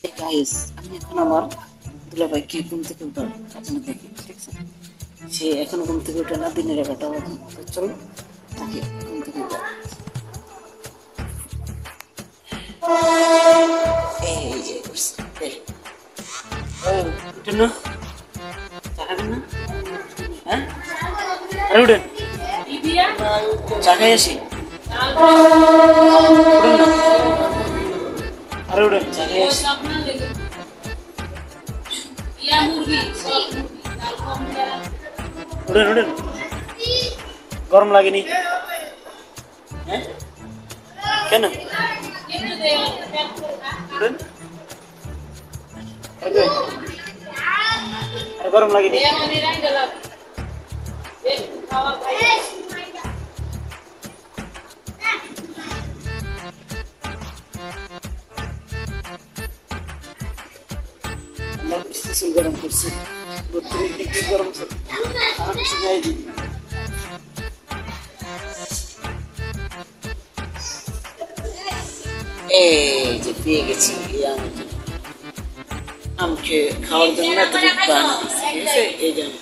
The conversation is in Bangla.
গাইস আমি এখন আমার দুলাভাইকে ঘুম থেকে উঠাবো আপনারা দেখি ঠিক আছে সে এখনো ঘুম থেকে উঠে না দিনের 11টা বাজে তো চলো তাকে ঘুম থেকে উঠাবো এই যে করছে উঠেন না চা খাবেন না হ্যাঁ আরে উঠেন চা খাই আসি উঠেন না আরে উঠেন চা খাই আসি উঠেন উঠেন গরম লাগেনি হ্যাঁ কেন উঠেন আর গরম লাগেনি গরম করছে 32 ডিগ্রি গরম এই যে পেয়ে গেছি আমকে খাওয়ার জন্য এত ঠিক আছে এই জন্য